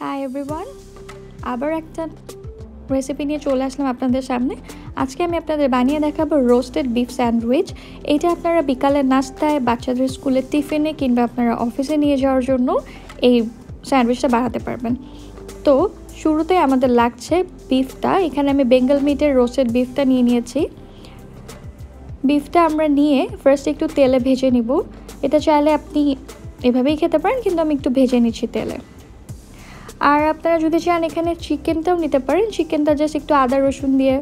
Hi everyone, আবার একটা recipe নিয়ে চলে আসলাম আপনাদের সামনে। আজকে আমি আপনাদের বানিয়ে দেখাবো রোস্টেড বিফ স্যান্ডউইচ। এইটা আপনারা বিকালের নাস্তায়, বাচ্চাদের স্কুলের টিফিনে কিংবা আপনারা অফিসে নিয়ে যাওয়ার জন্য এই স্যান্ডউইচটা বানাতে পারবেন। তো শুরুতে আমাদের লাগছে বিফটা। এখানে আমি বেঙ্গল মিটের রোস্টেড বিফটা নিয়ে নিয়েছি। বিফটা আমরা নিয়ে ফার্স্ট একটু তেলে ভেজে নিব। এটা চাইলে আপনি এভাবেই খেতে পারেন, কিন্তু আমি একটু ভেজে নিচ্ছি তেলে। আর আপনারা যদি চান এখানে চিকেনটাও নিতে পারেন। চিকেনটা জাস্ট একটু আদা রসুন দিয়ে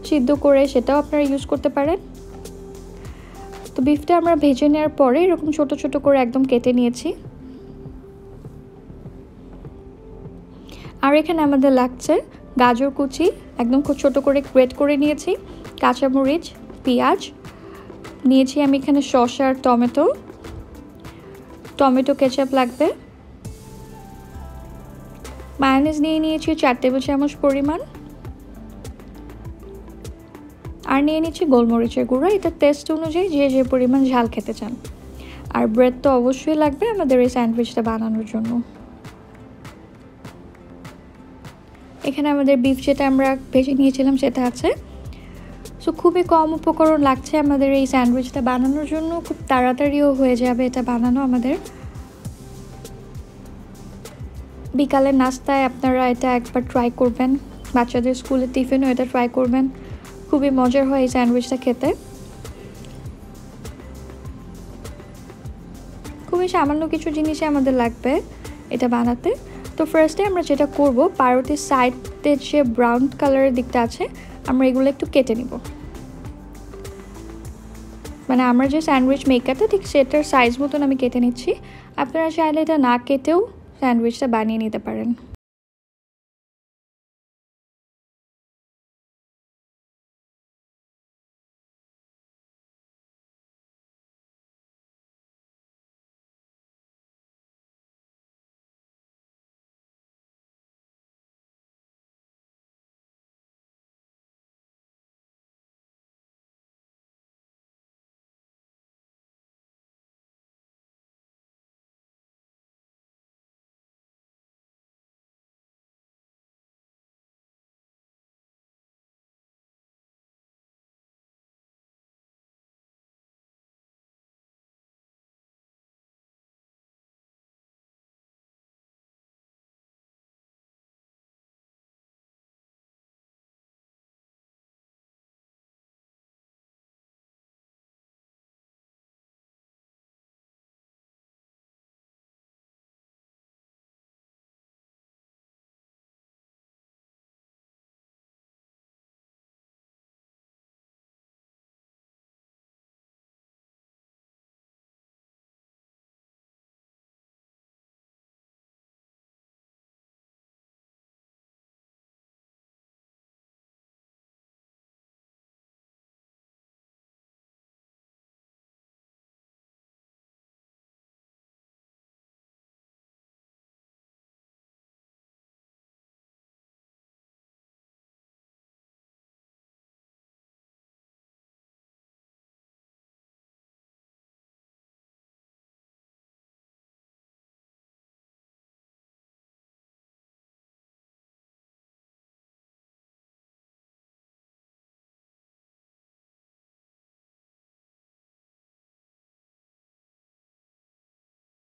সিদ্ধ করে সেটাও আপনারা ইউজ করতে পারেন। তো বিফটা আমরা ভেজে নেওয়ার পরে এরকম ছোট ছোট করে একদম কেটে নিয়েছি। আর এখানে আমাদের লাগছে গাজর কুচি, একদম খুব ছোট করে গ্রেট করে নিয়েছি, কাঁচামরিচ, পেঁয়াজ নিয়েছি আমি এখানে, শসা আর টমেটো কেচাপ লাগবে, মায়োনিজ নিয়ে নিয়েছি 4 টেবিল চামচ পরিমাণ, আর নিয়ে নিচ্ছি গোলমরিচের গুঁড়ো। এটা টেস্ট অনুযায়ী যে পরিমাণ ঝাল খেতে চান। আর ব্রেড তো অবশ্যই লাগবে আমাদের এই স্যান্ডউইচটা বানানোর জন্য। এখানে আমাদের বিফ যেটা আমরা ভেজে নিয়েছিলাম সেটা আছে। সো খুবই কম উপকরণ লাগছে আমাদের এই স্যান্ডউইচটা বানানোর জন্য, খুব তাড়াতাড়িও হয়ে যাবে এটা বানানো আমাদের। বিকালের নাস্তায় আপনারা এটা একবার ট্রাই করবেন, বাচ্চাদের স্কুলের টিফিনও এটা ট্রাই করবেন। খুবই মজার হয় এই স্যান্ডউইচটা খেতে। খুবই সামান্য কিছু জিনিসই আমাদের লাগবে এটা বানাতে। তো ফার্স্টে আমরা যেটা করব, পাউরুটির সাইডে যে ব্রাউন কালারের দিকটা আছে আমরা এগুলো একটু কেটে নিব। মানে আমরা যে স্যান্ডউইচ মেকারটা ঠিক সেটার সাইজ মতন আমি কেটে নিচ্ছি। আপনারা চাইলে এটা না কেটেও স্যান্ডউইচটা বানিয়ে নিতে পারেন।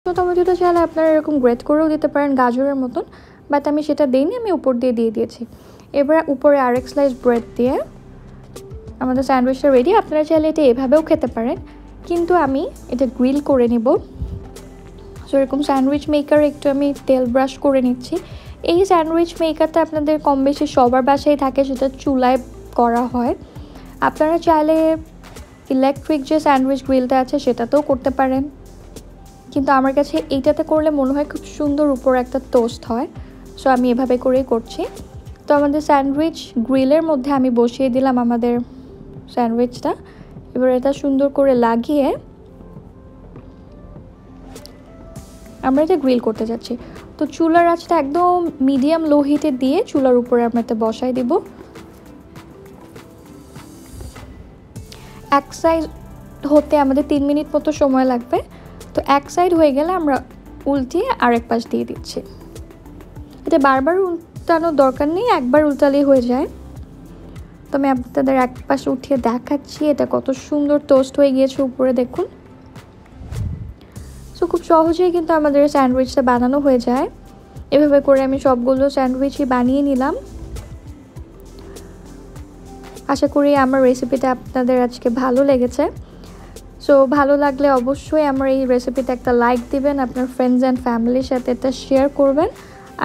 তো টমেটোটা চাইলে আপনারা এরকম গ্রেট করেও দিতে পারেন গাজরের মতন, বাট আমি সেটা দিইনি, আমি উপর দিয়ে দিয়েছি। এবার উপরে আরেক স্লাইস ব্রেড দিয়ে আমাদের স্যান্ডউইচটা রেডি। আপনারা চাইলে এটা এভাবেও খেতে পারেন, কিন্তু আমি এটা গ্রিল করে নিব। সো এরকম স্যান্ডউইচ মেকারে একটু আমি তেল ব্রাশ করে নিচ্ছি। এই স্যান্ডউইচ মেকারটা আপনাদের কম বেশি সবার বাসায় থাকে, সেটা চুলায় করা হয়। আপনারা চাইলে ইলেকট্রিক যে স্যান্ডউইচ গ্রিলটা আছে সেটাতেও করতে পারেন, কিন্তু আমার কাছে এইটাতে করলে মনে হয় খুব সুন্দর উপর একটা টোস্ট হয়। সো আমি এভাবে করেই করছি। তো আমাদের স্যান্ডউইচ গ্রিলের মধ্যে আমি বসিয়ে দিলাম আমাদের স্যান্ডউইচটা। এবার এটা সুন্দর করে লাগিয়ে আমরা এটা গ্রিল করতে যাচ্ছি। তো চুলার আঁচটা একদম মিডিয়াম লো হিটে দিয়ে চুলার উপরে আমরা এটা বসাই দিব। এক সাইড হতে আমাদের 3 মিনিট মতো সময় লাগবে। তো এক সাইড হয়ে গেলে আমরা উল্টিয়ে আরেক পাশ দিয়ে দিচ্ছি। এটা বারবার উল্টানোর দরকার নেই, একবার উল্টালেই হয়ে যায়। তো আমি আপনাদের এক পাশে উঠিয়ে দেখাচ্ছি এটা কত সুন্দর টোস্ট হয়ে গিয়েছে উপরে, দেখুন। সো খুব সহজেই কিন্তু আমাদের স্যান্ডউইচটা বানানো হয়ে যায়। এভাবে করে আমি সবগুলো স্যান্ডউইচই বানিয়ে নিলাম। আশা করি আমার রেসিপিটা আপনাদের আজকে ভালো লেগেছে। সো ভালো লাগলে অবশ্যই আমার এই রেসিপিটা একটা লাইক দিবেন, আপনার ফ্রেন্ডস অ্যান্ড ফ্যামিলির সাথে এটা শেয়ার করবেন।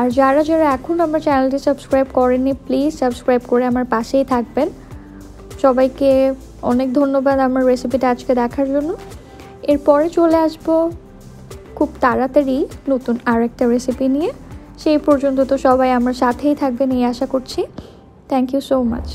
আর যারা যারা এখন আমার চ্যানেলটি সাবস্ক্রাইব করেননি, প্লিজ সাবস্ক্রাইব করে আমার পাশেই থাকবেন। সবাইকে অনেক ধন্যবাদ আমার রেসিপিটা আজকে দেখার জন্য। এরপরে চলে আসবো খুব তাড়াতাড়ি নতুন আর একটা রেসিপি নিয়ে। সেই পর্যন্ত তো সবাই আমার সাথেই থাকবেন এই আশা করছি। Thank you so much.